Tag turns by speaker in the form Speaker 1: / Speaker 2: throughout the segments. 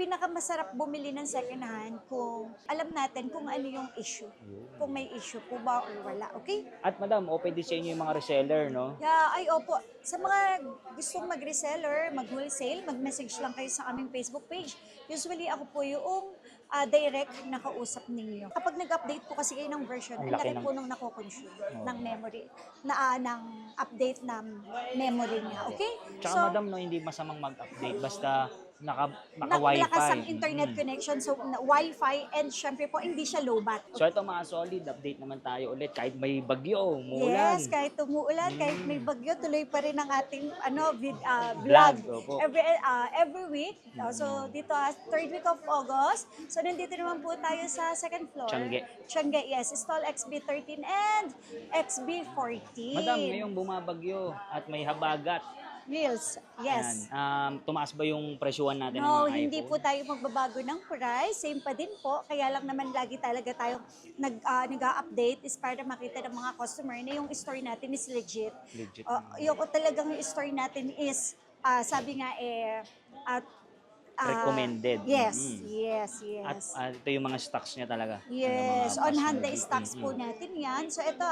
Speaker 1: pinakamasarap bumili ng second hand kung alam natin kung ano yung issue. Kung may issue po ba or wala, okay?
Speaker 2: At madam, open din sa inyo yung mga reseller, no?
Speaker 1: Yeah, ay opo. Sa mga gustong mag-reseller, mag-wholesale, mag-message lang kayo sa aming Facebook page. Usually ako po yung direct na kausap ninyo. Kapag nag-update po kasi kayo ng version,
Speaker 2: Ang
Speaker 1: ang
Speaker 2: laki
Speaker 1: laki
Speaker 2: ng-
Speaker 1: po nung nako-consume ng memory, ng update ng memory niya. Okay?
Speaker 2: Tsaka madam, no, hindi masamang mag-update. Basta naka-wifi.
Speaker 1: Malakas ang internet connection, so Wi-Fi, and syempre po, hindi siya low-bat.
Speaker 2: So ito mga solid, update naman tayo ulit. Kahit may bagyo, umuulan.
Speaker 1: Yes, kahit umuulan, kahit may bagyo, tuloy pa rin ang ating
Speaker 2: Vlog,
Speaker 1: vlog
Speaker 2: opo.
Speaker 1: every week. So dito, third week of August. So nandito naman po tayo sa second floor. Tiangge, yes. Stall XB13 and XB14.
Speaker 2: Madam, ngayong bumabagyo at may habagat.
Speaker 1: Reels, yes.
Speaker 2: Ayan. Tumaas ba yung presyuhan natin ng
Speaker 1: No,
Speaker 2: mga
Speaker 1: hindi
Speaker 2: iPhone?
Speaker 1: po tayo magbabago ng price. Same pa din po. Kaya lang naman lagi talaga tayong nag-update is para makita ng mga customer na yung store natin is legit.
Speaker 2: Legit.
Speaker 1: Yung talagang store natin is, sabi nga
Speaker 2: Recommended.
Speaker 1: Yes,
Speaker 2: Mm.
Speaker 1: yes,
Speaker 2: At
Speaker 1: yes.
Speaker 2: ito yung mga stocks niya talaga.
Speaker 1: Yes,
Speaker 2: Ng mga
Speaker 1: on hand
Speaker 2: customer.
Speaker 1: the stocks po natin yan. So ito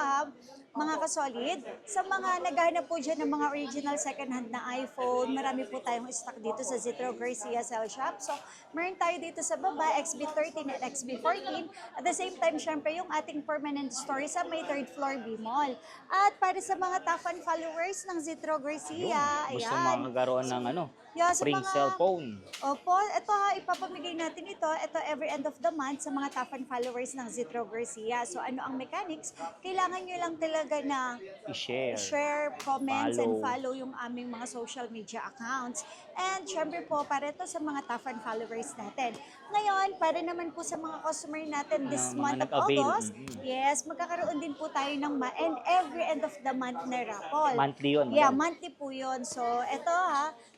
Speaker 1: mga kasolid, sa mga naghahanap po dyan ng mga original second hand na iPhone, marami po tayong stock dito sa Zitro Garcia Cell Shop. So meron tayo dito sa baba, XB13 at XB14. At the same time, syempre yung ating permanent store sa may third floor B-Mall. At para sa mga top fan followers ng Zitro Garcia,
Speaker 2: Gusto
Speaker 1: ayan.
Speaker 2: magkaroon ng
Speaker 1: Yeah, sa
Speaker 2: free
Speaker 1: mga-
Speaker 2: cellphone.
Speaker 1: Opo, ito ipapamigay natin ito every end of the month sa mga top fan followers ng Zitro Garcia. So ano ang mechanics? Kailangan nyo lang talaga na
Speaker 2: I-share.
Speaker 1: share, comments, and
Speaker 2: Follow.
Speaker 1: follow yung aming mga social media accounts. And syempre po, para ito sa mga top fan followers natin. Ngayon, para naman po sa mga customer natin this
Speaker 2: Mga
Speaker 1: month of
Speaker 2: nag-avail.
Speaker 1: August, yes, magkakaroon din po tayo ng and every end of the month na raffle.
Speaker 2: Monthly yun.
Speaker 1: Yeah,
Speaker 2: madam.
Speaker 1: monthly po yun. So, ito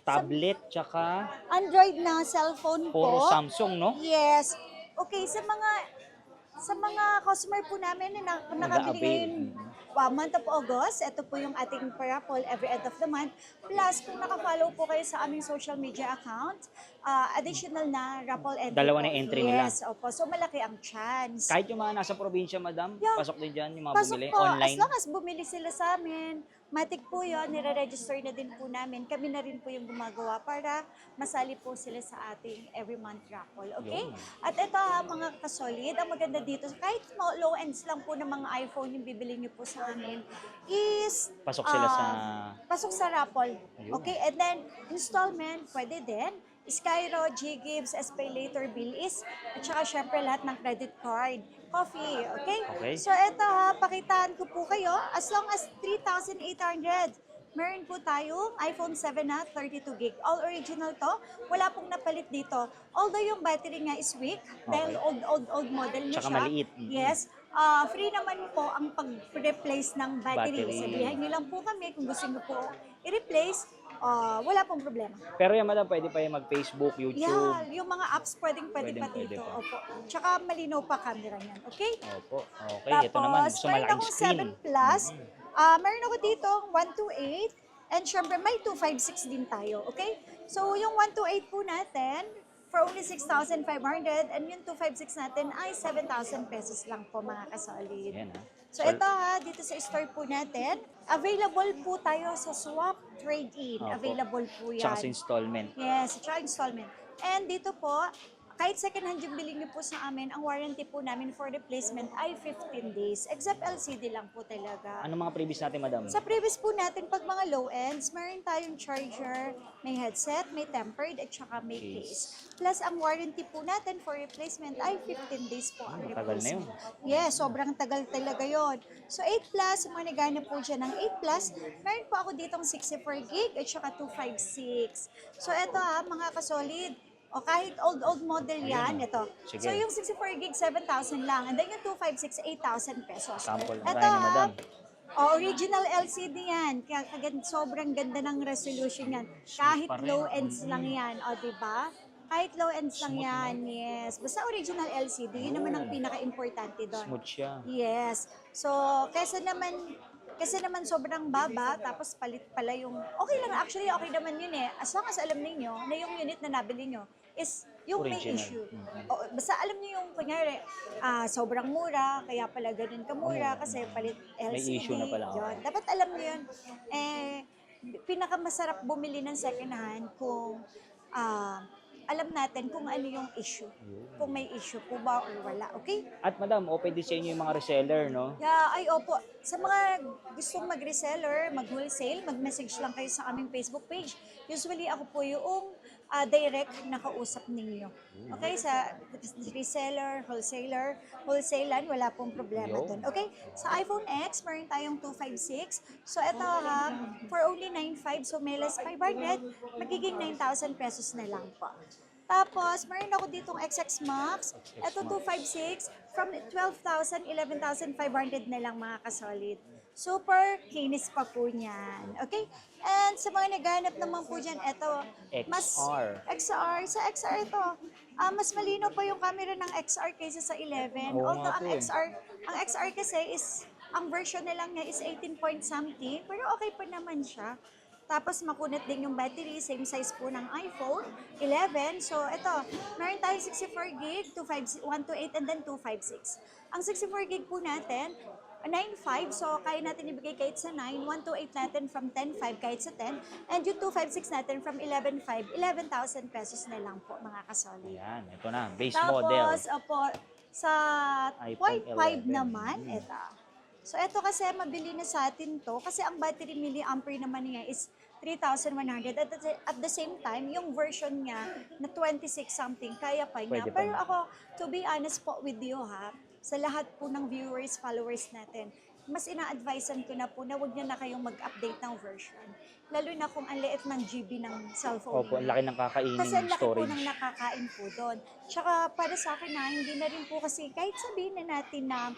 Speaker 2: Tablet, tsaka
Speaker 1: Android na cellphone
Speaker 2: puro
Speaker 1: po.
Speaker 2: Samsung, no?
Speaker 1: Yes. Okay, sa mga customer po namin na nakabili
Speaker 2: Nag-a-avail.
Speaker 1: ngayon month of August, ito po yung ating raffle every end of the month. Plus, kung naka-follow po kayo sa aming social media account, additional na raffle entry
Speaker 2: Dalawa
Speaker 1: po.
Speaker 2: na entry nila.
Speaker 1: Yes, opo. So, malaki ang chance.
Speaker 2: Kahit yung mga nasa probinsya, madam,
Speaker 1: Yeah.
Speaker 2: pasok din dyan yung mga
Speaker 1: Pasok
Speaker 2: bumili
Speaker 1: po, as
Speaker 2: online.
Speaker 1: long as bumili sila sa amin, matik po yun, nire-register na din po namin. Kami na rin po yung gumagawa para masali po sila sa ating every month raffle. Okay?
Speaker 2: Yun.
Speaker 1: At ito mga kasolid, ang maganda dito, kahit low ends lang po ng mga iPhone yung bibili niyo po sa amin, is
Speaker 2: Pasok sila sa...
Speaker 1: pasok sa raffle.
Speaker 2: Ayun.
Speaker 1: Okay? And then, installment, pwede din. Skyro, G-Gives, SPay Later, Bilis, at saka syempre lahat ng credit card. Coffee, okay?
Speaker 2: Okay.
Speaker 1: So ito pakitaan ko po kayo, as long as 3,800. Meron po tayong iPhone 7 na 32 gig. All original to. Wala pong napalit dito. Although yung battery niya is weak, dahil old model na
Speaker 2: Tsaka
Speaker 1: siya.
Speaker 2: maliit.
Speaker 1: Yes. Free naman po ang pag-replace ng battery.
Speaker 2: Battery.
Speaker 1: Sabihan niyo lang po kami kung gusto niyo po i-replace. Wala pong problema.
Speaker 2: Pero yan, madam, pwede pa yung mag-Facebook, YouTube.
Speaker 1: Yeah, yung mga apps pwede pa
Speaker 2: Pwede
Speaker 1: dito.
Speaker 2: pa.
Speaker 1: Opo. Tsaka malinaw pa camera niyan. Okay?
Speaker 2: Opo. Okay, ito naman. Gusto
Speaker 1: meron
Speaker 2: malaking
Speaker 1: akong
Speaker 2: screen.
Speaker 1: 7 Plus. Meron ako dito 128. And syempre, may 256 din tayo. Okay? So, yung 128 po natin, for only 6,500. And yung 256 natin ay 7,000 pesos lang po mga kasolid.
Speaker 2: Yan,
Speaker 1: So ito dito sa store po natin, available po tayo sa swap trade-in.
Speaker 2: Opo.
Speaker 1: Available po yan.
Speaker 2: Tsaka sa installment.
Speaker 1: Yes, tsaka installment. And dito po, kahit second hand yung bilhin niyo po sa amin, ang warranty po namin for replacement ay 15 days. Except LCD lang po talaga.
Speaker 2: Ano mga previous natin, madam?
Speaker 1: Sa previous po natin, pag mga low ends, meron tayong charger, may headset, may tempered, at saka may case. Plus, ang warranty po natin for replacement ay 15 days po ang
Speaker 2: Tagal na yun.
Speaker 1: replacement. Yes, sobrang tagal talaga yon. So, 8 Plus, mga nagana po dyan ng 8 Plus, meron po ako ditong 64 gig at saka 256. So, eto mga kasolid, o kahit old model yan, ito.
Speaker 2: Sige.
Speaker 1: So, yung 64 gig, 7,000 lang. And then yung 256, 8,000 pesos.
Speaker 2: Sample lang
Speaker 1: Ito
Speaker 2: tayo ni madam.
Speaker 1: original LCD yan. Kaya sobrang ganda ng resolution yan. Kahit
Speaker 2: pa rin.
Speaker 1: low ends lang yan. O, diba? Kahit low ends lang yan, yes. Basta original LCD, yun naman ang pinaka-importante doon.
Speaker 2: Smooth siya.
Speaker 1: Yes. So, kesa naman sobrang baba, tapos palit pala yung, okay lang, actually okay naman yun eh. As long as alam ninyo na yung unit na nabili nyo is yung may
Speaker 2: Original.
Speaker 1: issue. Basta alam niyo yung kunyari, sobrang mura, kaya pala ganun kamura kasi palit LCD.
Speaker 2: issue na pala.
Speaker 1: Yun. Dapat alam niyo yun. Pinakamasarap bumili ng second hand kung alam natin kung ano yung issue. Kung may issue po ba or wala. Okay?
Speaker 2: At madam, open din sa inyo yung mga reseller, no?
Speaker 1: Yeah, ay opo. Sa mga gustong mag-reseller, mag-wholesale, mag-message lang kayo sa aming Facebook page. Usually ako po yung direct na kausap ninyo. Okay? Sa reseller, wholesaler, wala pong problema doon. Okay? Sa iPhone X, meron tayong 256. So ito for only 9,500, so may less 500, magiging 9,000 pesos na lang po. Tapos, meron ako ditong XX Max. Ito 256 from 12,000, 11,500 na lang mga kasolid. Super kinis pa po niyan. Okay? And sa mga naghanap naman po dyan, ito, mas XR. Sa XR ito, mas malino pa yung camera ng XR kaysa sa 11. Although ang XR kasi is, ang version na lang niya is 18 point something, pero okay pa naman siya. Tapos makunat din yung battery, same size po ng iPhone 11. So ito, meron tayong 64 gig, 128 and then 256. Ang 64 gig po natin, 9.5, so kaya natin ibigay kahit sa 9, 128 natin from 10.5 kahit sa 10, and yung 256 natin from 11.5, 11,000 pesos na lang po mga kasoli.
Speaker 2: Ayan, ito na, base
Speaker 1: Tapos,
Speaker 2: model.
Speaker 1: Opo, sa
Speaker 2: iPhone
Speaker 1: 0.5
Speaker 2: 11.
Speaker 1: naman, ito. So, ito kasi mabili na sa atin to kasi ang battery milliampere naman niya is 3,100. At the same time, yung version niya na 26 something, kaya pa niya.
Speaker 2: Pwede pa
Speaker 1: Pero
Speaker 2: niya.
Speaker 1: ako, to be honest po with you sa lahat po ng viewers, followers natin, mas ina-advisean ko na po na huwag niya na kayong mag-update ng version. Lalo na kung ang liit ng GB ng cellphone.
Speaker 2: Opo, ang laki ng kakainin
Speaker 1: Kasi ang laki po
Speaker 2: storage.
Speaker 1: ng nakakain po doon. Tsaka para sa akin hindi na rin po kasi kahit sabihin na natin na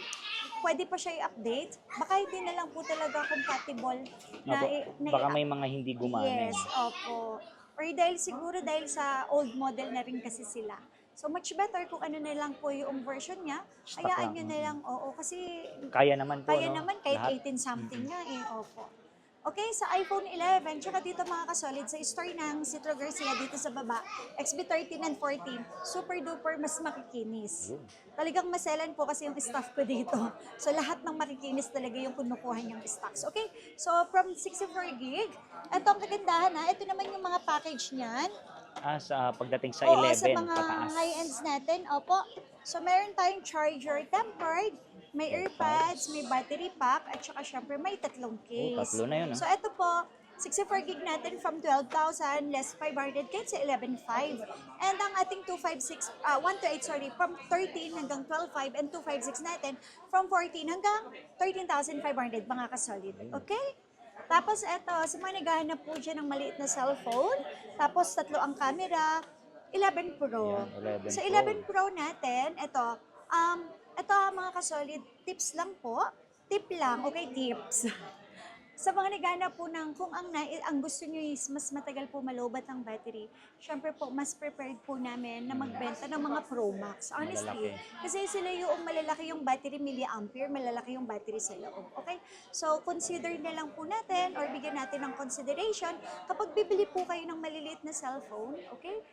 Speaker 1: pwede pa siya i-update, baka hindi na lang po talaga compatible na,
Speaker 2: Opo, baka may mga hindi gumana.
Speaker 1: Yes, opo. Or dahil siguro dahil sa old model na rin kasi sila. So much better kung ano na lang po yung version niya,
Speaker 2: Stock
Speaker 1: hayaan
Speaker 2: lang.
Speaker 1: nyo na lang, kasi
Speaker 2: Kaya naman po,
Speaker 1: kaya
Speaker 2: no?
Speaker 1: naman kahit
Speaker 2: Lahat.
Speaker 1: 18 something nga opo. Okay, sa iPhone 11, tsaka dito mga kasolid, sa store ng Citro Garcia dito sa baba, XB13 and 14, super duper mas makikinis. Talagang maselan po kasi yung staff ko dito. So lahat ng makikinis talaga yung kinukuha niyang stocks. Okay, so from 64 gig, ito ang kagandahan ito naman yung mga package niyan.
Speaker 2: Sa pagdating sa
Speaker 1: Oo,
Speaker 2: 11,
Speaker 1: sa mga
Speaker 2: pataas.
Speaker 1: high-ends natin, opo. So meron tayong charger tempered, may earpads, may battery pack, at saka syempre may tatlong case.
Speaker 2: Tatlo na yun.
Speaker 1: So ito po, 64 gig natin from 12,000 less 500 kahit sa 11.5. And ang ating 128 from 13 hanggang 12.5 and 256 natin from 14 hanggang 13,500 mga kasolid. Okay? Tapos ito, sa mga naghahanap po dyan ng maliit na cellphone, tapos tatlo ang camera, 11 Pro.
Speaker 2: Yan, 11
Speaker 1: Sa
Speaker 2: Pro.
Speaker 1: 11 Pro natin, ito mga kasolid, tips lang po. Tip lang, okay, tips. Sa mga naghanap po ng kung ang gusto nyo is mas matagal po malobat ang battery, syempre po, mas prepared po namin na magbenta ng mga Pro Max. Honestly,
Speaker 2: Malalaki.
Speaker 1: kasi sila yung malalaki yung battery milliampere, malalaki yung battery sa loob. Okay? So, consider na lang po natin or bigyan natin ng consideration kapag bibili po kayo ng maliliit na cellphone, okay?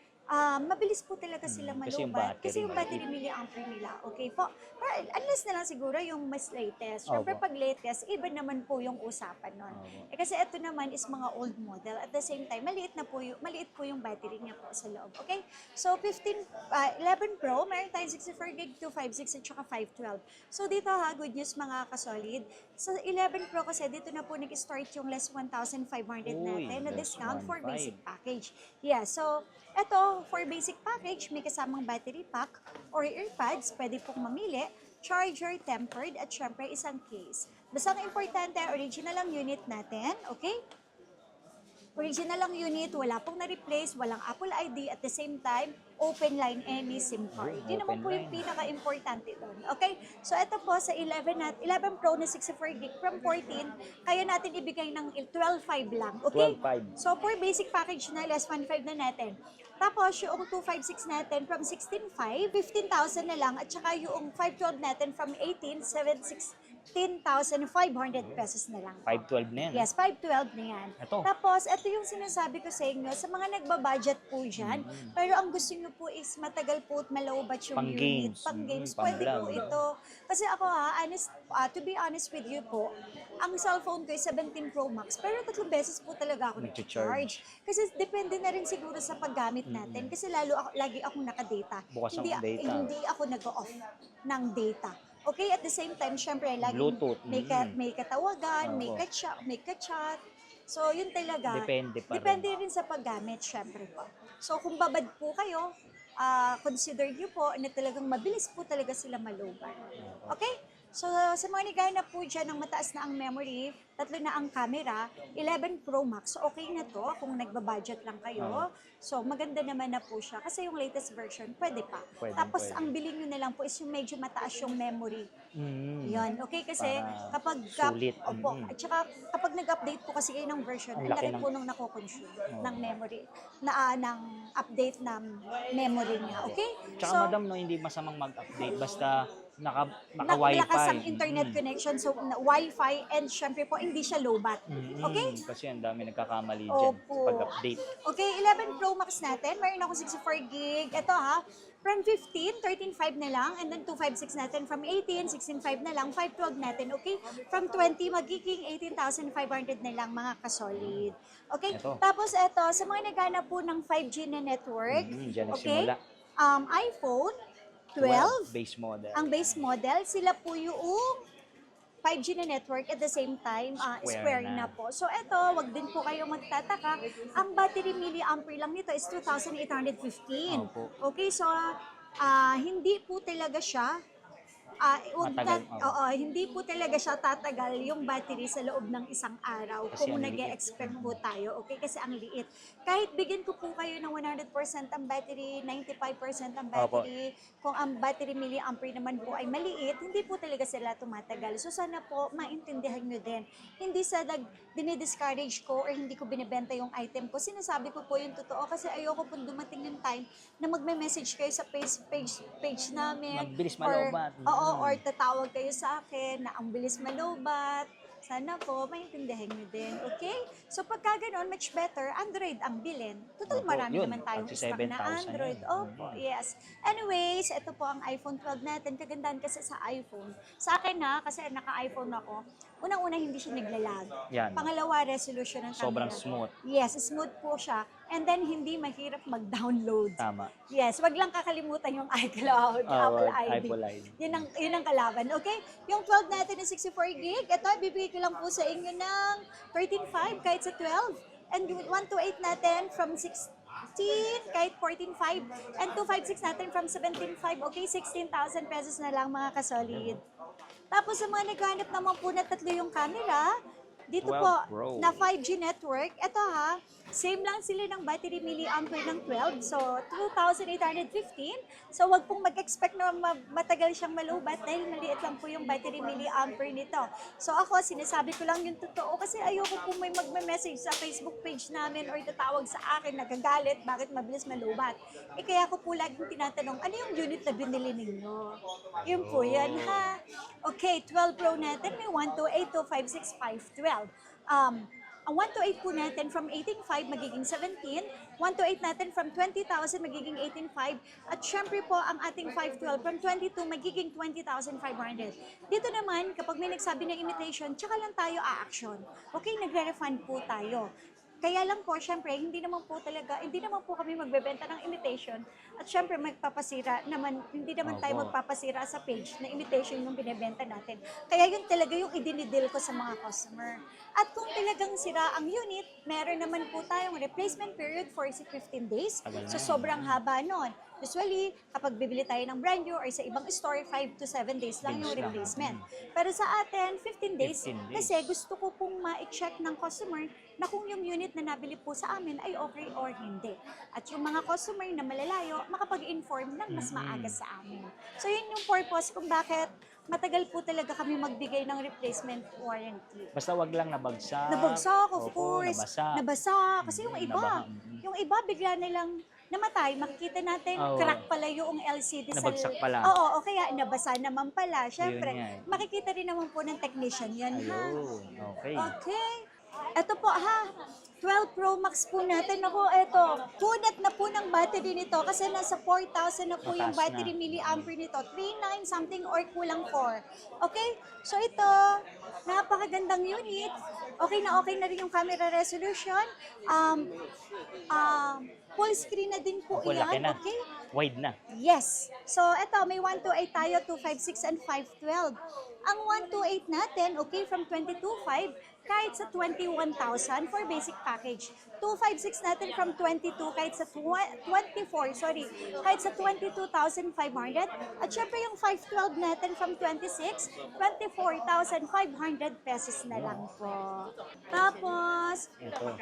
Speaker 1: Mabilis po talaga sila
Speaker 2: kasi yung
Speaker 1: malobat. Kasi
Speaker 2: battery.
Speaker 1: yung battery milliampere nila. Okay po? Pero unless na lang siguro yung mas latest. Siyempre
Speaker 2: Opo.
Speaker 1: pag latest, iba naman po yung usapan nun.
Speaker 2: Opo.
Speaker 1: Kasi ito naman is mga old model. At the same time, maliit po yung battery niya po sa loob. Okay? So 11 Pro, meron tayong 64 gig, 256 at saka 512. So dito good news mga kasolid. Sa 11 Pro kasi dito na po nag-start yung less 1,500 natin na
Speaker 2: less
Speaker 1: discount for
Speaker 2: 1,500.
Speaker 1: basic package. Yeah, so ito, for basic package, may kasamang battery pack or earpads, pwede pong mamili, charger, tempered, at syempre isang case. Basta ang importante, original ang unit natin, okay? Original ang unit, wala pong na-replace, walang Apple ID, at the same time, open line any SIM card. Yun naman po yung pinaka-importante doon. Okay? So, ito po sa 11 Pro na 64 gig from 14, kaya natin ibigay ng 12.5 lang. Okay?
Speaker 2: 12.5.
Speaker 1: So, for basic package na, less 1.5 na natin. Tapos, yung 256 natin from 16.5, 15,000 na lang. At saka yung 512 natin from 18,760 15,500 pesos na lang.
Speaker 2: 512 na yan.
Speaker 1: Yes, 512 na yan.
Speaker 2: Ito.
Speaker 1: Tapos, ito yung sinasabi ko sa inyo, sa mga nagbabudget po dyan, pero ang gusto nyo po is matagal po at malaubat yung
Speaker 2: Pang
Speaker 1: unit.
Speaker 2: games.
Speaker 1: Pang games,
Speaker 2: Pang
Speaker 1: pwede po
Speaker 2: vlog.
Speaker 1: ito. Kasi ako to be honest with you po, ang cellphone ko ay 17 Pro Max, pero 3 beses po talaga ako nag-charge. Kasi depende na rin siguro sa paggamit natin. Kasi lagi akong nakadata.
Speaker 2: Bukas ang
Speaker 1: Hindi,
Speaker 2: data.
Speaker 1: hindi ako nag-off ng data. Okay, at the same time, syempre, lagi
Speaker 2: Bluetooth.
Speaker 1: may katawagan,
Speaker 2: Opo.
Speaker 1: may ka-chat. So, yun talaga.
Speaker 2: Depende pa rin.
Speaker 1: Depende rin sa paggamit, syempre po. So, kung babad po kayo, consider nyo po na talagang mabilis po talaga sila maluban. Okay? So, sa mga naghahanap po dyan ng mataas na ang memory, 3 na ang camera, 11 Pro Max, so okay na to kung nagbabudget lang kayo. So, maganda naman na po siya kasi yung latest version, pwede pa.
Speaker 2: Pwede,
Speaker 1: Tapos,
Speaker 2: pwede.
Speaker 1: ang bilhin nyo na lang po is yung medyo mataas yung memory.
Speaker 2: Mm.
Speaker 1: Yan, okay? Kasi
Speaker 2: Para
Speaker 1: kapag
Speaker 2: sulit.
Speaker 1: opo, at saka kapag nag-update po kasi kayo ng version,
Speaker 2: Ang
Speaker 1: ang
Speaker 2: laki
Speaker 1: laki
Speaker 2: ng-
Speaker 1: po nung nako-consume ng memory, ng update ng memory niya, okay?
Speaker 2: Tsaka madam, no, hindi masamang mag-update. Basta naka-wifi.
Speaker 1: Malakas ang internet connection, so wifi, and syempre po, hindi siya low-bat. Okay?
Speaker 2: Kasi ang dami nagkakamali dyan
Speaker 1: Opo.
Speaker 2: pag-update.
Speaker 1: Okay, 11 Pro Max natin. Meron ako 64 gig. Ito from 15, 13.5 na lang. And then 256 natin. From 18, 16.5 na lang. 512 natin. Okay? From 20, magiging 18,500 na lang mga kasolid. Okay?
Speaker 2: Ito.
Speaker 1: Tapos ito, sa mga naghanap po ng 5G na network.
Speaker 2: Dyan
Speaker 1: Okay?
Speaker 2: nagsimula.
Speaker 1: iPhone 12.
Speaker 2: Base model.
Speaker 1: Ang base model, sila po yung 5G na network at the same time, square na po. So ito, wag din po kayo magtataka. Ang battery milliampere lang nito is 2,815.
Speaker 2: Opo.
Speaker 1: Okay, so hindi po talaga siya
Speaker 2: Matagal,
Speaker 1: hindi po talaga siya tatagal yung battery sa loob ng isang araw
Speaker 2: Kasi
Speaker 1: kung
Speaker 2: ang liit.
Speaker 1: nag-expect po tayo. Okay, kasi ang liit. Kahit bigyan ko po kayo ng 100% ang battery, 95% ang battery, kung ang battery milliampere naman po ay maliit, hindi po talaga sila tumatagal. So sana po maintindihan nyo din. Hindi sa dinidiscourage ko or hindi ko binibenta yung item ko. Sinasabi ko po yung totoo kasi ayoko po dumating yung time na magme-message kayo sa page namin.
Speaker 2: Mabilis
Speaker 1: Or,
Speaker 2: malobat.
Speaker 1: or tatawag kayo sa akin na ang bilis malobat. Sana po, maintindihan nyo din. Okay? So pagka ganoon, much better, Android ang bilhin. Total,
Speaker 2: Opo,
Speaker 1: marami
Speaker 2: yun.
Speaker 1: naman tayong
Speaker 2: Pati
Speaker 1: stock na
Speaker 2: 7,000
Speaker 1: Android.
Speaker 2: yan.
Speaker 1: Opo, yes. Anyways, ito po ang iPhone 12 natin. Kagandahan kasi sa iPhone. Sa akin kasi naka-iPhone ako, unang-una hindi siya naglalag.
Speaker 2: Yan.
Speaker 1: Pangalawa, resolution ng camera.
Speaker 2: Sobrang smooth.
Speaker 1: Yes, smooth po siya. And then, hindi mahirap mag-download.
Speaker 2: Tama.
Speaker 1: Yes, wag lang kakalimutan yung iCloud, Apple ID.
Speaker 2: Apple ID.
Speaker 1: Yun ang kalaban, okay? Yung 12 natin is 64 gig. Ito, bibigay ko lang po sa inyo ng 13.5 kahit sa 12. And 128 natin from 16 kahit 14.5. And 256 natin from 17.5. Okay, 16,000 pesos na lang mga kasolid. Tapos sa mga naghanap naman po na 3 yung camera, dito
Speaker 2: 12
Speaker 1: po,
Speaker 2: Pro.
Speaker 1: na 5G network, ito same lang sila ng battery milliampere ng 12. So, 2,815. So, wag pong mag-expect na matagal siyang malubat dahil maliit lang po yung battery milliampere nito. So, ako, sinasabi ko lang yung totoo kasi ayoko po may magme-message sa Facebook page namin or tatawag sa akin, nagagalit, bakit mabilis malubat. Kaya ko po laging tinatanong, ano yung unit na binili ninyo? Yun po yan, ha? Okay, 12 Pro natin, may 128, 256, 512. Ang 128 po natin from 18.5 magiging 17, 128 natin from 20,000 magiging 18.5, at syempre po ang ating 512 from 22 magiging 20,500. Dito naman, kapag may nagsabi ng imitation, tsaka lang tayo a-action. Okay, nagre-refund po tayo. Kaya lang po, syempre, hindi naman po kami magbebenta ng imitation. At syempre, hindi naman tayo magpapasira sa page na imitation yung binibenta natin. Kaya yun talaga yung idinidil ko sa mga customer. At kung talagang sira ang unit, meron naman po tayong replacement period for 15 days. So, sobrang haba nun. Usually, kapag bibili tayo ng brand new or sa ibang store, 5 to 7 days lang yung replacement. Pero sa atin, 15 days.
Speaker 2: 15 days.
Speaker 1: Kasi gusto ko pong ma-check ng customer na kung yung unit na nabili po sa amin ay okay or hindi. At yung mga customer na malalayo, makapag-inform ng mas maaga sa amin. So yun yung purpose kung bakit matagal po talaga kami magbigay ng replacement warranty.
Speaker 2: Basta wag lang nabagsak.
Speaker 1: Nabagsak, of
Speaker 2: Opo,
Speaker 1: course.
Speaker 2: nabasa.
Speaker 1: Nabasa. Kasi yung iba,
Speaker 2: Nabaha.
Speaker 1: yung iba bigla nilang namatay, makikita natin
Speaker 2: Oo.
Speaker 1: crack pala yung LCD sa...
Speaker 2: Nabagsak pala.
Speaker 1: Oo, o kaya nabasa naman pala. Syempre,
Speaker 2: nga eh.
Speaker 1: makikita rin naman po ng technician yan, ha?
Speaker 2: Ayun, okay.
Speaker 1: Okay. Ito po ha, 12 Pro Max po natin. Ako, ito, punat na po ng battery nito kasi nasa 4,000 na po yung
Speaker 2: Mataas
Speaker 1: battery
Speaker 2: na.
Speaker 1: milliampere nito. 3,9 something or kulang 4. Okay? So ito, napakagandang unit. Okay na rin yung camera resolution. Um, full screen na din po
Speaker 2: Opo, laki
Speaker 1: yan.
Speaker 2: na.
Speaker 1: Okay?
Speaker 2: Wide na.
Speaker 1: Yes. So, ito, may 128 tayo, 256 and 512. Ang 128 natin, okay, from 22.5, kahit sa 21,000 for basic package. 256 natin from 22, kahit sa 24, sorry, kahit sa 22,500. At syempre yung 512 natin from 26, 24,500 pesos na lang po. Tapos,
Speaker 2: Ito.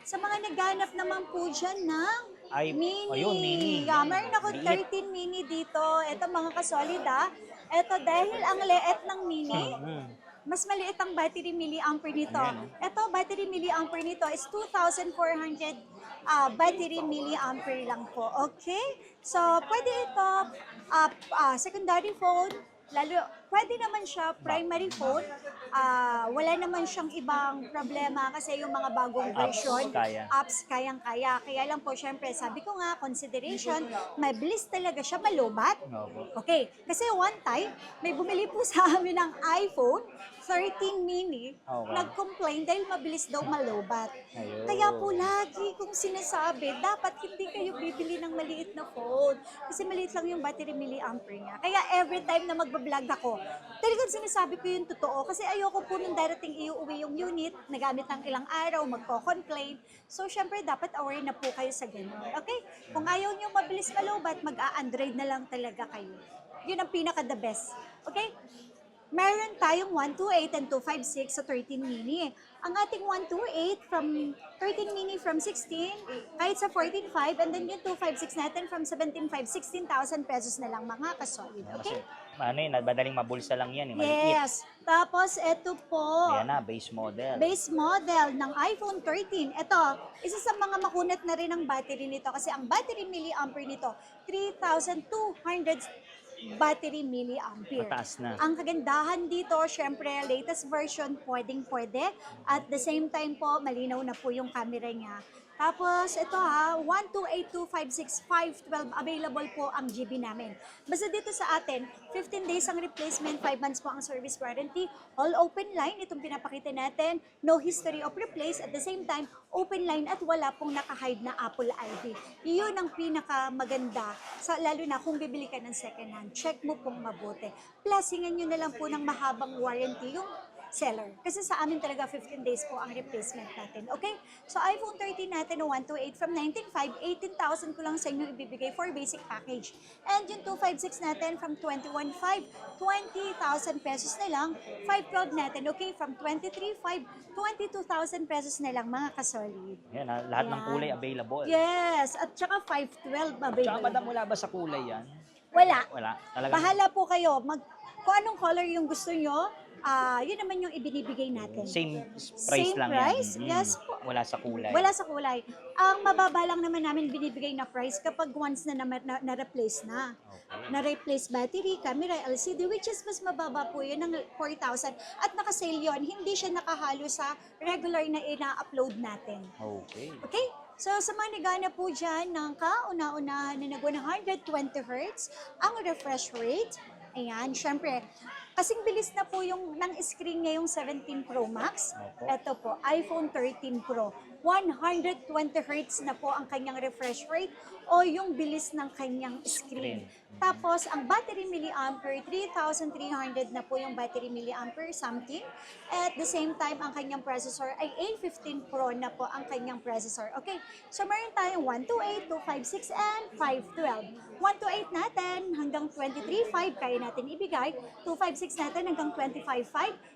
Speaker 1: sa mga naghanap naman po dyan ng
Speaker 2: Ay,
Speaker 1: mini.
Speaker 2: ayun, mini.
Speaker 1: Yeah, meron ako
Speaker 2: Liit.
Speaker 1: 13 mini dito. Ito mga kasolid Ito dahil ang leet ng mini, mas maliit ang battery milliampere nito.
Speaker 2: Ayan,
Speaker 1: Ito, battery milliampere nito is 2,400 battery milliampere lang po. Okay? So, pwede ito secondary phone, lalo, pwede naman siya primary phone. Wala naman siyang ibang problema kasi yung mga bagong version, apps kayang-kaya. Kaya lang po, syempre, sabi ko nga, consideration, mabilis talaga siya malubat.
Speaker 2: Opo.
Speaker 1: Okay, kasi one time, may bumili po sa amin ng iPhone 13 mini,
Speaker 2: Okay.
Speaker 1: nag-complain dahil mabilis daw malubat.
Speaker 2: Ayun.
Speaker 1: Kaya po lagi kong sinasabi, dapat hindi kayo bibili ng maliit na phone. Kasi maliit lang yung battery milliampere niya. Kaya every time na magbablog ako, talagang sinasabi ko yung totoo. Kasi ayoko po nung darating iuwi yung unit, nagamit ng ilang araw, magko-complain. So, syempre, dapat aware na po kayo sa ganun. Okay? Kung ayaw nyo mabilis malubat, mag-a-Android na lang talaga kayo. Yun ang pinaka-the best. Okay? Meron tayong 128 and 256 sa 13 mini. Ang ating 128 from 13 mini from 16, kahit sa 14.5, and then yung 256 natin from 17.5, 16,000 pesos na lang mga kasolid.
Speaker 2: Kasi,
Speaker 1: Okay?
Speaker 2: madaling mabulsa lang yan. Maliit.
Speaker 1: Yes. Tapos, ito po.
Speaker 2: Ayan na, base model.
Speaker 1: Base model ng iPhone 13. Ito, isa sa mga makunat na rin ang battery nito kasi ang battery milliampere nito, 3,200 battery milliampere.
Speaker 2: Mataas na.
Speaker 1: Ang kagandahan dito, syempre, latest version, pwedeng-pwede. At the same time po, malinaw na po yung camera niya. Tapos, ito 128,256,512, available po ang GB namin. Basta dito sa atin, 15 days ang replacement, 5 months po ang service warranty, all open line, itong pinapakita natin, no history of replace, at the same time, open line at wala pong naka-hide na Apple ID. Iyon ang pinaka-maganda, lalo na kung bibili ka ng second hand, check mo pong mabuti. Plusingan nyo na lang po ng mahabang warranty yung seller. Kasi sa amin talaga 15 days po ang replacement natin. Okay? So iPhone 13 natin na 128 from 19.5, 18,000 ko lang sa inyo ibibigay for basic package. And yung 256 natin from 21.5, 20,000 pesos na lang. 512 natin, okay, from 23.5, 22,000 pesos na lang mga kasolid.
Speaker 2: Yan, lahat ng
Speaker 1: Yan.
Speaker 2: kulay available.
Speaker 1: Yes, at saka 512
Speaker 2: Tsaka
Speaker 1: available.
Speaker 2: madam, wala ba sa kulay yan?
Speaker 1: Wala.
Speaker 2: Wala. Talaga.
Speaker 1: Bahala po kayo. Kung anong color yung gusto nyo, yun naman yung ibinibigay natin.
Speaker 2: Same price
Speaker 1: Same
Speaker 2: lang
Speaker 1: price?
Speaker 2: yan.
Speaker 1: Yes po.
Speaker 2: Wala sa kulay.
Speaker 1: Wala sa kulay. Ang mababa lang naman namin binibigay na price kapag once na replace na.
Speaker 2: Okay.
Speaker 1: Na-replace battery, camera, LCD, which is mas mababa po yun ng 4,000. At naka-sale yun, hindi siya nakahalo sa regular na ina-upload natin.
Speaker 2: Okay.
Speaker 1: Okay? So, sa mga nagana po dyan ng kauna-unahan na nag-120 Hz, ang refresh rate, ayan, syempre, kasing bilis na po yung ng screen niya yung 17 Pro Max.
Speaker 2: Opo.
Speaker 1: Ito po, iPhone 13 Pro. 120 Hz na po ang kanyang refresh rate o yung bilis ng kanyang screen. Tapos, ang battery milliampere, 3,300 na po yung battery milliampere something. At the same time, ang kanyang processor ay A15 Pro na po ang kanyang processor. Okay, so meron tayong 128, 256, and 512. 128 natin hanggang 23.5 kaya natin ibigay. 256 natin hanggang 25.5.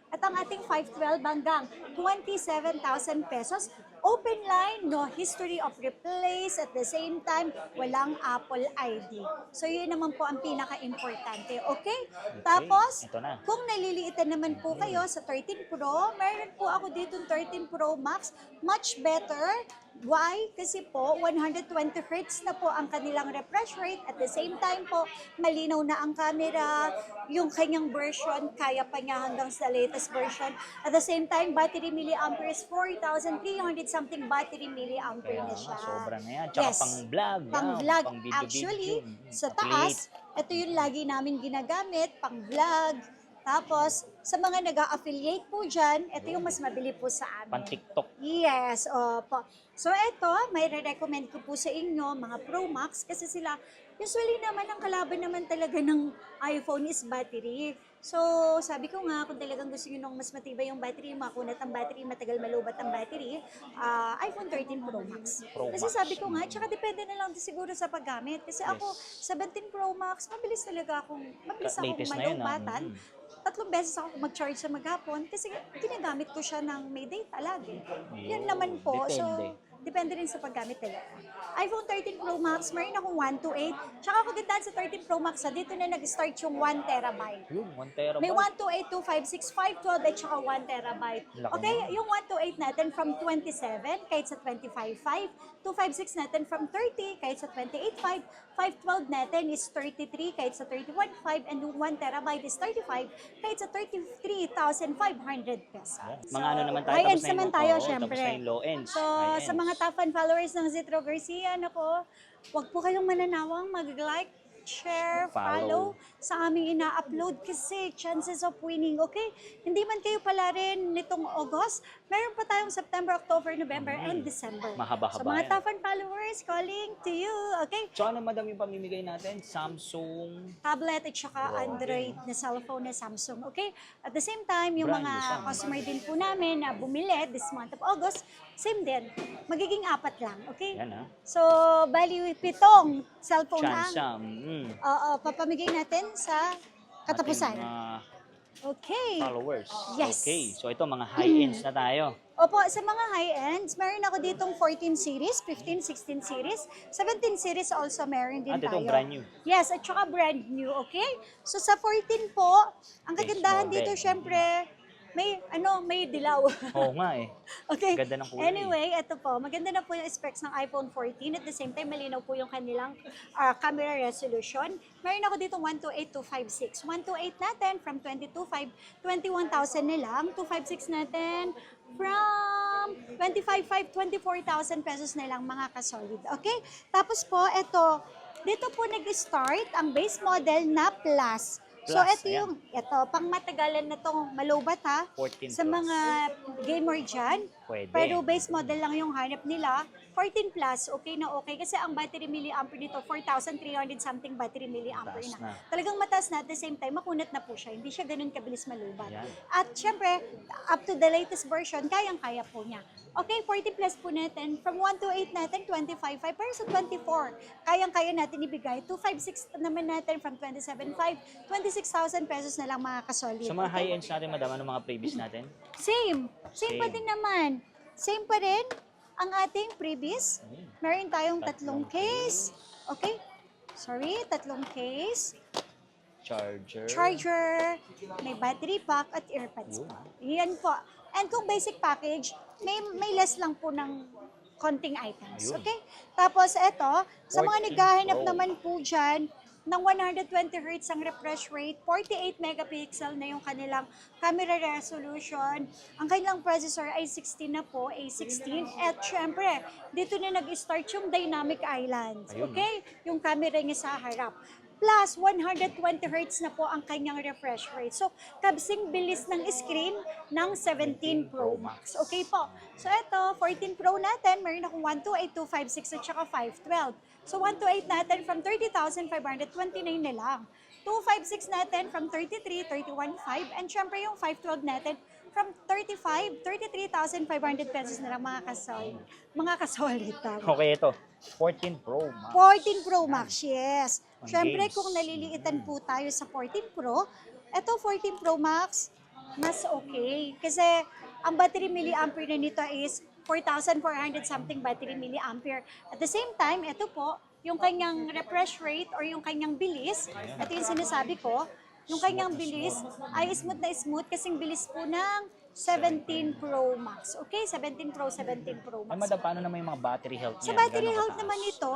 Speaker 1: At ang ating 512 hanggang 27,000 pesos. Open line, no history of replace, at the same time, walang Apple ID. So, yun naman po ang pinaka-importante. Okay? Tapos,
Speaker 2: Ito na.
Speaker 1: kung naliliitan naman po kayo sa 13 Pro, meron po ako dito 13 Pro Max, much better, Why? Kasi po, 120 Hz na po ang kanilang refresh rate. At the same time po, malinaw na ang camera. Yung kanyang version, kaya pa niya hanggang sa latest version. At the same time, battery milliampere is 4,300 something battery milliampere
Speaker 2: Kaya
Speaker 1: na
Speaker 2: nga,
Speaker 1: siya.
Speaker 2: sobra na yan. Tsaka
Speaker 1: Yes.
Speaker 2: pang vlog.
Speaker 1: Pang
Speaker 2: yan,
Speaker 1: vlog.
Speaker 2: pang video,
Speaker 1: Actually, sa
Speaker 2: Affiliate.
Speaker 1: taas, ito yung lagi namin ginagamit, pang vlog. Tapos, sa mga nag-affiliate po dyan, ito yung mas mabili po sa amin.
Speaker 2: Pang TikTok.
Speaker 1: Yes, opo. So ito, may re-recommend ko po sa inyo, mga Pro Max, kasi sila, usually naman, ang kalaban naman talaga ng iPhone is battery. So, sabi ko nga, kung talagang gusto nyo nung mas matibay yung battery, makunat ang battery, matagal malubat ang battery, iPhone 13 Pro Max.
Speaker 2: Pro
Speaker 1: Kasi
Speaker 2: Max.
Speaker 1: sabi ko nga, tsaka depende na lang siguro sa paggamit. Kasi ako, 17 Pro Max, mabilis akong
Speaker 2: Latest na yun,
Speaker 1: malubatan. 3 beses ako mag-charge sa maghapon kasi ginagamit ko siya ng may data lagi. Yan naman po.
Speaker 2: Depende.
Speaker 1: So, depende rin sa paggamit talaga. iPhone 13 Pro Max, meron akong 128. Tsaka kagandahan sa 13 Pro Max, dito na nag-start yung 1 terabyte.
Speaker 2: Yun, 1 terabyte.
Speaker 1: May 128, 256, 512 at saka 1 terabyte.
Speaker 2: Laki
Speaker 1: Okay,
Speaker 2: na.
Speaker 1: yung 128 natin from 27 kahit sa 25.5, 256 natin from 30 kahit sa 28.5, 512 natin is 33 kahit sa 31.5, and yung 1 terabyte is 35 kahit sa 33,500 pesos.
Speaker 2: Mga ano naman tayo,
Speaker 1: high-end
Speaker 2: tapos na yung-
Speaker 1: naman tayo,
Speaker 2: oo,
Speaker 1: syempre.
Speaker 2: tapos na yung low ends.
Speaker 1: So,
Speaker 2: High
Speaker 1: sa
Speaker 2: ends.
Speaker 1: mga top fan followers ng Zitro Garcia, nako, huwag po kayong mananawang mag-like, share, follow sa aming ina-upload kasi chances of winning, okay? Hindi man kayo pala rin nitong August, meron pa tayong September, October, November, and December.
Speaker 2: Mahaba-haba
Speaker 1: So, mga
Speaker 2: yan.
Speaker 1: top fan followers, calling to you, okay?
Speaker 2: Tsaka na madam yung pamimigay natin, Samsung.
Speaker 1: Tablet at saka Android na cellphone na Samsung, okay? At the same time, yung
Speaker 2: Brand
Speaker 1: mga
Speaker 2: new pa.
Speaker 1: customer din po namin na bumili this month of August, same din. Magiging 4 lang, okay?
Speaker 2: Yan ha.
Speaker 1: So, bali 7 cellphone
Speaker 2: Chance
Speaker 1: ang
Speaker 2: siya.
Speaker 1: papamigay natin sa katapusan.
Speaker 2: Ating mga
Speaker 1: Okay.
Speaker 2: followers.
Speaker 1: Yes.
Speaker 2: Okay. So ito, mga high-ends na tayo.
Speaker 1: Opo, sa mga high-ends, meron ako ditong 14 series, 15, 16 series, 17 series also meron din
Speaker 2: At ito,
Speaker 1: tayo.
Speaker 2: brand new.
Speaker 1: Yes, at saka brand new, okay? So sa 14 po, ang
Speaker 2: Base
Speaker 1: kagandahan
Speaker 2: model.
Speaker 1: dito, syempre, may dilaw.
Speaker 2: Oo nga eh.
Speaker 1: Okay.
Speaker 2: Ganda ng kulay.
Speaker 1: Anyway, ito po. Maganda na po yung specs ng iPhone 14. At the same time, malinaw po yung kanilang camera resolution. Meron ako dito 128, 256. 128 natin from 22.5, 21,000 na lang. 256 natin from 25.5, 24,000 pesos na lang mga kasolid. Okay? Tapos po, ito, dito po nag-start ang base model na Plus. So,
Speaker 2: Plus,
Speaker 1: ito yung, pang matagalan na tong malubat ha.
Speaker 2: 14
Speaker 1: Sa
Speaker 2: plus.
Speaker 1: mga gamer dyan.
Speaker 2: Pwede.
Speaker 1: Pero base model lang yung hanap nila. 14 plus, okay na okay. Kasi ang battery milliampere dito, 4,300 something battery milliampere
Speaker 2: Mataas
Speaker 1: na.
Speaker 2: na.
Speaker 1: Talagang mataas na at the same time, makunat na po siya. Hindi siya ganun kabilis malubat.
Speaker 2: Yan.
Speaker 1: At syempre, up to the latest version, kayang-kaya po niya. Okay, 40 plus po natin. From 128 natin, 25.5. Pero sa 24, kayang-kaya natin ibigay. 256 naman natin from 27.5. 26,000 pesos na lang mga kasolid.
Speaker 2: Sa mga
Speaker 1: Okay?
Speaker 2: high-ends natin, madam, ano mga previous natin?
Speaker 1: Same. Same pa
Speaker 2: Same.
Speaker 1: din naman. Same pa rin ang ating previous. Meron tayong tatlong case. Okay? Sorry, tatlong case.
Speaker 2: Charger.
Speaker 1: Charger, may battery pack at earpads
Speaker 2: Yun.
Speaker 1: pa. Yan po. And kung basic package, may less lang po ng konting items.
Speaker 2: Yun.
Speaker 1: Okay? Tapos ito, sa mga
Speaker 2: 14
Speaker 1: naghahanap
Speaker 2: Pro.
Speaker 1: naman po dyan, ng 120 Hz ang refresh rate, 48 megapixel na yung kanilang camera resolution. Ang kanilang processor ay 16 na po, A16. At syempre, dito na nag-start yung dynamic islands.
Speaker 2: Ayun.
Speaker 1: Okay? Yung camera niya sa harap. Plus, 120 Hz na po ang kanyang refresh rate. So, kabsing bilis ng screen ng 17 Pro Max. Okay po. So, ito, 14 Pro natin, meron akong 128, 256 at saka 512. So, 128 natin from 30,529 na lang. 256 natin from 33, 31.5. And syempre yung 512 natin from 35, 33,500 pesos na lang mga kasolid. Mga kasolid.
Speaker 2: Okay, ito. 14 Pro Max.
Speaker 1: 14 Pro Max, yes.
Speaker 2: Ang
Speaker 1: Siyempre,
Speaker 2: games.
Speaker 1: kung naliliitan po tayo sa 14 Pro, eto 14 Pro Max, mas okay. Kasi ang battery milliampere na nito is 4,400 something battery milliampere. At the same time, ito po, yung kanyang refresh rate or yung kanyang bilis, ito yung sinasabi ko, yung kanyang bilis ay smooth na smooth kasing bilis po ng 17 Pro Max. Okay, 17 Pro, 17 Pro
Speaker 2: Ay,
Speaker 1: Max.
Speaker 2: madam, paano naman yung mga battery health
Speaker 1: Sa
Speaker 2: niyan?
Speaker 1: battery
Speaker 2: Gano'ng
Speaker 1: health
Speaker 2: kataas?
Speaker 1: naman ito,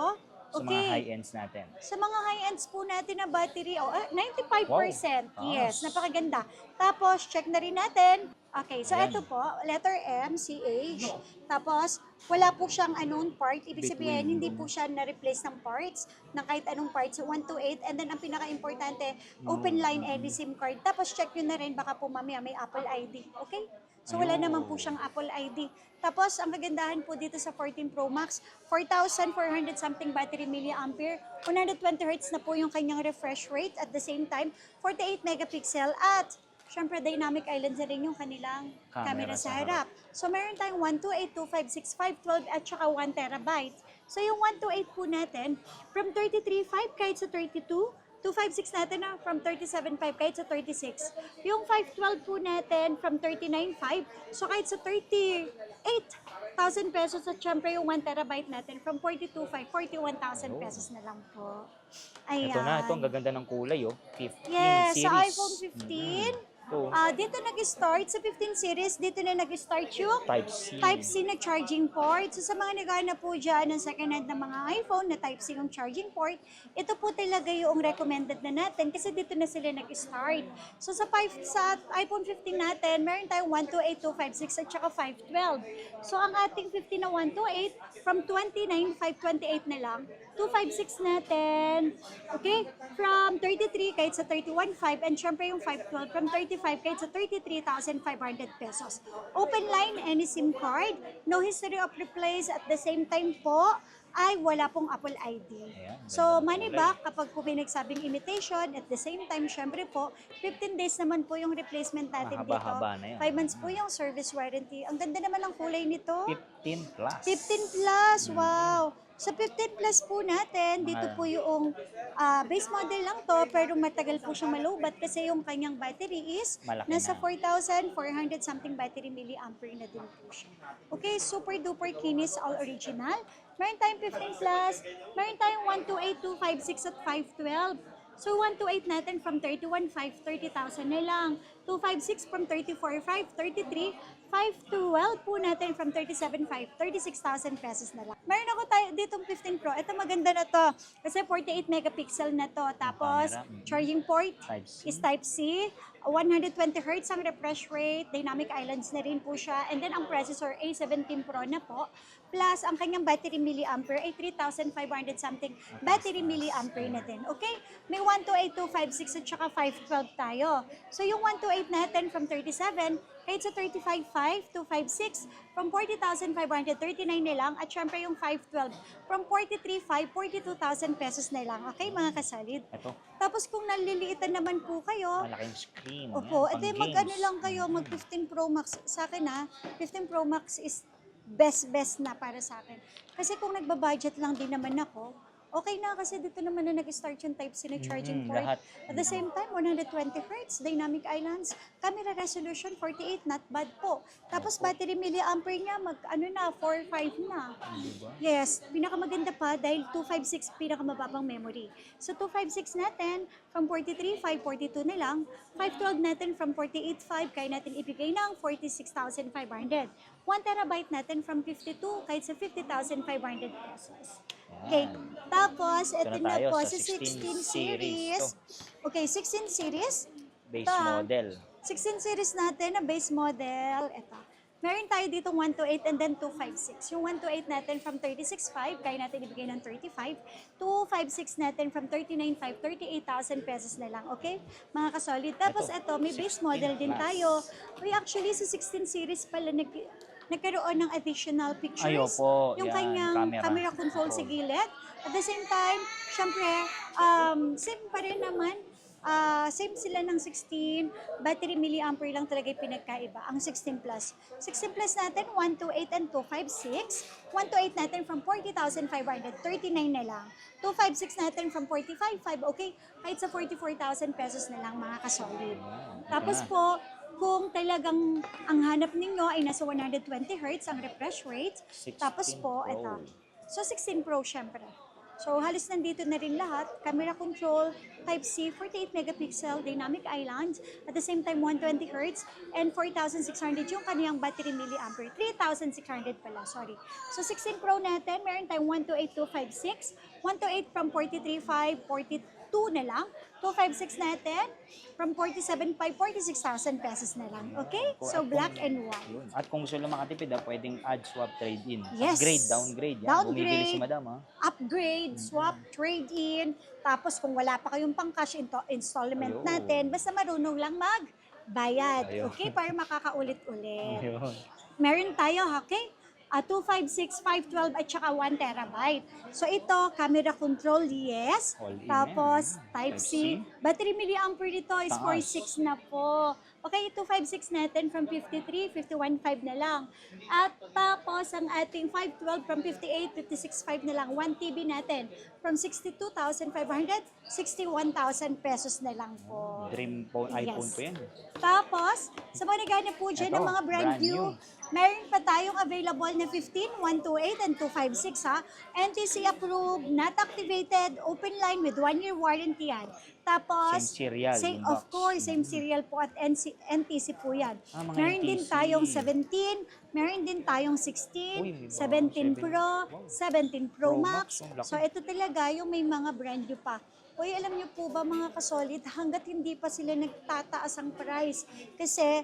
Speaker 2: Sa mga
Speaker 1: okay,
Speaker 2: high-ends natin.
Speaker 1: sa mga high-ends po natin na battery, 95%.
Speaker 2: Wow.
Speaker 1: Yes,
Speaker 2: Taas.
Speaker 1: napakaganda. Tapos, check na rin natin. Okay, so
Speaker 2: Ayan.
Speaker 1: ito po, letter M, CH. Tapos, wala po siyang unknown part. Ibig sabihin,
Speaker 2: Between.
Speaker 1: hindi po siya na-replace ng parts, ng kahit anong parts. So, 1 to 8. And then, ang pinaka-importante, open line any SIM card. Tapos, check nyo na rin, baka po mamaya may Apple ID. Okay? So, wala
Speaker 2: Ayun.
Speaker 1: naman po siyang Apple ID. Tapos, ang kagandahan po dito sa 14 Pro Max, 4,400 something battery milliampere, 120 Hz na po yung kanyang refresh rate. At the same time, 48 megapixel at syempre dynamic island na rin yung kanilang camera sa harap. So, meron tayong 128, 256, 512 at saka 1 terabyte. So, yung 128 po natin, from 33.5 kahit sa 32, 256 natin na from 37.5 kahit sa 36. Yung 512 po natin from 39.5, so kahit sa 38,000 pesos at syempre yung 1 terabyte natin from 42.5, 41,000 pesos na lang po. Ayan.
Speaker 2: Ito na, ito ang gaganda ng kulay, 15
Speaker 1: Yes,
Speaker 2: series.
Speaker 1: sa iPhone 15,
Speaker 2: Ito,
Speaker 1: dito nag-start, sa 15 series, dito na nag-start yung
Speaker 2: Type-C.
Speaker 1: Type-C na charging port. So sa mga naghahanap po dyan ng second hand na mga iPhone na Type-C yung charging port, ito po talaga yung recommended na natin kasi dito na sila nag-start. So sa iPhone 15 natin, meron tayong 128, 256 at saka 512. So ang ating 15 na 128, from 29,528 na lang, 256 natin, okay? From 33 kahit sa 31.5 and syempre yung 512 from 35 kahit sa 33,500 pesos. Open line, any SIM card, no history of replace at the same time po ay wala pong Apple ID.
Speaker 2: Ayan,
Speaker 1: So,
Speaker 2: ganda ng
Speaker 1: money
Speaker 2: kulay.
Speaker 1: back kapag po may nagsabing imitation, at the same time, syempre po, 15 days naman po yung replacement natin dito.
Speaker 2: Mahaba-haba na yan.
Speaker 1: 5 months po yung service warranty. Ang ganda naman ng kulay nito.
Speaker 2: 15 plus.
Speaker 1: 15 plus, wow! Sa 15 plus po natin, dito po yung base model lang to, pero matagal po siyang malubat kasi yung kanyang battery is
Speaker 2: Malaki
Speaker 1: nasa
Speaker 2: na.
Speaker 1: 4,400 something battery milliampere na din po siya. Okay, super duper kinis, all original. Meron tayong 15 plus, meron tayong 128, 256 at 512. So, 128 natin from 31,500, 30,000 na lang. 256 from 34,500, 33. 512 po natin from 37,500, 36,000 pesos na lang. Meron ako tayo ditong 15 Pro. Ito maganda na to. Kasi 48 megapixel na to. Tapos,
Speaker 2: camera,
Speaker 1: charging port
Speaker 2: Type-C.
Speaker 1: is Type-C. 120 Hz ang refresh rate. Dynamic islands na rin po siya. And then, ang processor A17 Pro na po. Plus, ang kanyang battery milliampere ay 3,500 something battery milliampere na din. Okay? May 128, 256 at saka 512 tayo. So, yung 128 natin from 37, kahit sa 35,500, 256, from 40,539 na lang. At syempre yung 512, from 43,500, 42,000 pesos na lang. Okay, mga kasalid?
Speaker 2: Ito,
Speaker 1: Tapos kung naliliitan naman po kayo,
Speaker 2: malaking screen.
Speaker 1: opo,
Speaker 2: Yan,
Speaker 1: edi
Speaker 2: pang
Speaker 1: mag-ano
Speaker 2: games.
Speaker 1: lang kayo, mag 15 Pro Max. Sa akin 15 Pro Max is best na para sa akin. Kasi kung nagbabudget lang din naman ako, okay na kasi dito naman na nag-start yung Type-C na charging port.
Speaker 2: lahat.
Speaker 1: At the same time, 120 Hz, dynamic islands, camera resolution 48, not bad po. Tapos battery milliampere niya, 4-5 na.
Speaker 2: Diba?
Speaker 1: Yes, pinakamaganda pa dahil 256 pinakamababang memory. So 256 natin from 43,500, 42 na lang. 512 natin from 48,500, kaya natin ibigay ng 46,500. 1 terabyte natin from 52 kahit sa 50,500 pesos. Okay, tapos ito
Speaker 2: na
Speaker 1: na
Speaker 2: tayo
Speaker 1: po
Speaker 2: sa
Speaker 1: sa 16
Speaker 2: 16 series.
Speaker 1: series. Okay, 16 series.
Speaker 2: Base
Speaker 1: Ito,
Speaker 2: model.
Speaker 1: 16 series natin na base model. Ito. Meron tayo dito 128 and then 256. Yung 128 natin from 36,500, kaya natin ibigay ng 35. 256 natin from 39,500, 38,000 pesos na lang. Okay? Mga kasolid. Tapos ito, may base
Speaker 2: 16
Speaker 1: model din
Speaker 2: plus.
Speaker 1: tayo. Uy, actually, sa 16 series pala nagkaroon ng additional pictures.
Speaker 2: Ay, opo.
Speaker 1: Yung
Speaker 2: Yan,
Speaker 1: kanyang camera control sa gilid. At the same time, syempre, same pa rin naman. Same sila ng 16, battery milliampere lang talaga yung pinagkaiba, ang 16 plus. 16 plus natin, 128 and 256. 128 natin from 40,500, 39 na lang. 256 natin from 45,500, okay? Kahit sa 44,000 pesos na lang, mga kasolid. Tapos po, kung talagang ang hanap ninyo ay nasa 120 Hz ang refresh rate,
Speaker 2: 16
Speaker 1: tapos po,
Speaker 2: Pro.
Speaker 1: ito. So, 16 Pro syempre. So halos nandito na rin lahat. Camera control, Type-C, 48 megapixel, dynamic island, at the same time 120 Hz, and 4,600 yung kaniyang battery milliampere. 3,600 pala, sorry. So 16 Pro natin, meron tayong 128,256, 128 from 43,500, 42 na lang. 256 natin, from 47,500, 46,000 pesos na lang. Okay? So black and white.
Speaker 2: Yun. At kung gusto lang makatipid, pwedeng add, swap, trade-in.
Speaker 1: Yes.
Speaker 2: Upgrade, downgrade. Yan.
Speaker 1: Downgrade.
Speaker 2: Bumibili si madam, ha?
Speaker 1: Upgrade, swap, trade-in. Tapos kung wala pa kayong pang-cash installment
Speaker 2: Ayun.
Speaker 1: natin, basta marunong lang magbayad.
Speaker 2: Ayun.
Speaker 1: Okay? Para makakaulit-ulit.
Speaker 2: Ayun.
Speaker 1: Meron tayo, okay? 256, 512 at saka 1 terabyte. So ito, camera control, yes.
Speaker 2: All in
Speaker 1: Tapos
Speaker 2: yan.
Speaker 1: Type-C.
Speaker 2: Type-C.
Speaker 1: Battery milliampere dito is
Speaker 2: Taas.
Speaker 1: 46 na po. Okay, 256 natin from 53, 51.5 na lang. At tapos ang ating 512 from 58, 56.5 na lang. 1 TB natin from 62,500, 61,000 pesos na lang po.
Speaker 2: Dream phone, iPhone
Speaker 1: Yes.
Speaker 2: po yan.
Speaker 1: Tapos, sa mga naghanap po dyan ng
Speaker 2: Ito,
Speaker 1: mga brand
Speaker 2: brand
Speaker 1: new,
Speaker 2: new.
Speaker 1: meron pa tayong available na 15, 128, and 256 ha. NTC approved, not activated, open line with 1-year warranty yan. Tapos,
Speaker 2: Same serial, yung
Speaker 1: of
Speaker 2: box.
Speaker 1: course, same serial po at NTC po yan.
Speaker 2: Mga
Speaker 1: Meron din
Speaker 2: NTC.
Speaker 1: tayong 17, meron din tayong 16,
Speaker 2: Uy, may mga
Speaker 1: 17
Speaker 2: 7.
Speaker 1: Pro, 17 Pro
Speaker 2: Pro
Speaker 1: Max.
Speaker 2: Max, ang laki.
Speaker 1: So, ito talaga yung may mga brand new pa. Uy, alam niyo po ba mga kasolid, hanggat hindi pa sila nagtataas ang price. Kasi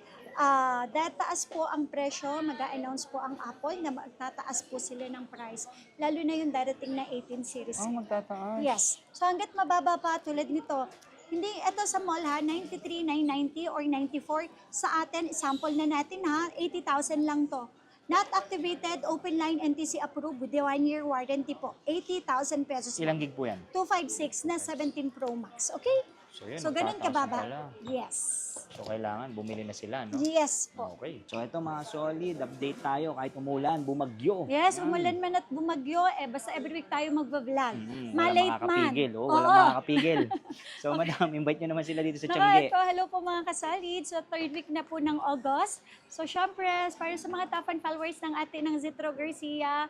Speaker 1: dataas po ang presyo, mag-a-announce po ang Apple na magtataas po sila ng price. Lalo na yung darating na 18 series.
Speaker 2: Magtataas.
Speaker 1: Yes. So hanggat mababa pa tulad nito, hindi ito sa mall ha, 93,990 or 94. Sa atin, sample na natin ha, 80,000 lang to. Not activated, open line, NTC approved with the 1-year warranty po. 80,000 pesos.
Speaker 2: Ilang gig po yan?
Speaker 1: 256 na 17 Pro Max. Okay?
Speaker 2: So, yun,
Speaker 1: So ganun
Speaker 2: magtataas na
Speaker 1: kababa.
Speaker 2: pala.
Speaker 1: Yes.
Speaker 2: So, kailangan bumili na sila, no?
Speaker 1: Yes po.
Speaker 2: Okay. So, ito mga solid, update tayo kahit umulan, bumagyo.
Speaker 1: Yes,
Speaker 2: Yan.
Speaker 1: umulan man at bumagyo, basta every week tayo magbablog.
Speaker 2: Walang
Speaker 1: Malate man.
Speaker 2: makakapigil. Oh, walang
Speaker 1: Oo.
Speaker 2: makakapigil. So, madam, invite nyo naman sila dito sa
Speaker 1: Naka,
Speaker 2: Tiangge.
Speaker 1: ito, hello po mga kasalid. So, third week na po ng August. So, syempre, para sa mga top and followers ng atin ng Zitro Garcia,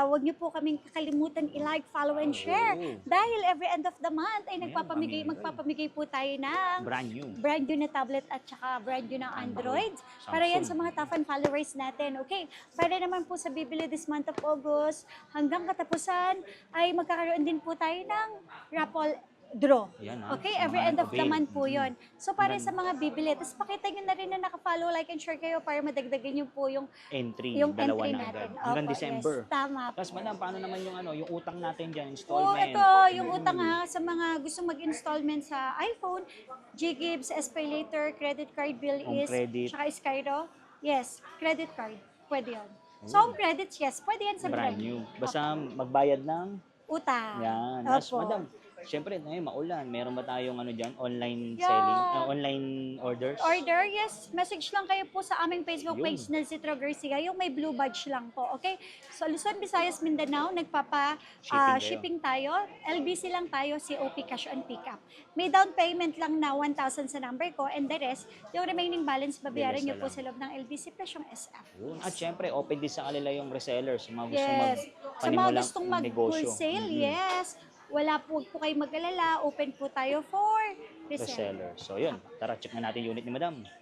Speaker 1: huwag niyo po kaming kakalimutan i-like, follow, and share.
Speaker 2: Oo.
Speaker 1: Dahil every end of the month ay
Speaker 2: pamimigay.
Speaker 1: magpapamigay po tayo ng
Speaker 2: Brand new.
Speaker 1: na tablet at saka brand new ng Android.
Speaker 2: Samsung.
Speaker 1: Para yan sa mga top and followers natin. Okay, para naman po sa bibili this month of August, hanggang katapusan ay magkakaroon din po tayo ng raffle draw.
Speaker 2: Yan, ha?
Speaker 1: Okay,
Speaker 2: Sa
Speaker 1: every
Speaker 2: mga
Speaker 1: end of the
Speaker 2: nag-avail.
Speaker 1: month po yun. So para sa mga bibili, tapos pakita nyo na rin na naka-follow, like, and share kayo para madagdagan nyo po yung
Speaker 2: Entry,
Speaker 1: yung
Speaker 2: dalawa
Speaker 1: entry
Speaker 2: na
Speaker 1: natin.
Speaker 2: agad. Hanggang
Speaker 1: Opo,
Speaker 2: December.
Speaker 1: Yes, tama po.
Speaker 2: Tapos, madam, paano naman yung utang natin dyan,
Speaker 1: Oo,
Speaker 2: installment?
Speaker 1: ito, yung utang ha, sa mga gusto mag-installment sa iPhone, G-Gibbs, SPayLater, credit card bill
Speaker 2: Home
Speaker 1: is,
Speaker 2: credit.
Speaker 1: tsaka Skyro. Yes, credit card, pwede yun. So, home credits, yes, pwede yan sa
Speaker 2: Brand new. Basta magbayad ng
Speaker 1: utang.
Speaker 2: yan. Tapos,
Speaker 1: Opo.
Speaker 2: madam, syempre, ngayon maulan. Meron ba tayong dyan, online
Speaker 1: Yeah.
Speaker 2: selling, online orders?
Speaker 1: Order, yes. Message lang kayo po sa aming Facebook
Speaker 2: Yun.
Speaker 1: page na Zitro Garcia. Yung may blue badge lang po, okay? So, Luzon, Visayas, Mindanao,
Speaker 2: Shipping
Speaker 1: shipping tayo. LBC lang tayo, COP cash on pickup. May down payment lang na 1,000 sa number ko and the rest, yung remaining balance, babayaran
Speaker 2: Bilis
Speaker 1: niyo
Speaker 2: na
Speaker 1: po
Speaker 2: lang.
Speaker 1: sa loob ng LBC plus yung SF.
Speaker 2: Yun. At syempre, open din sa kanila yung resellers. Yung mga gusto
Speaker 1: Yes. Sa mga
Speaker 2: magpanimulang
Speaker 1: gustong
Speaker 2: negosyo.
Speaker 1: mag-wholesale, yes. Wala po kayo mag-alala. Open po tayo for resale.
Speaker 2: Resellers. So, yun. Tara, check na natin yung unit ni madam.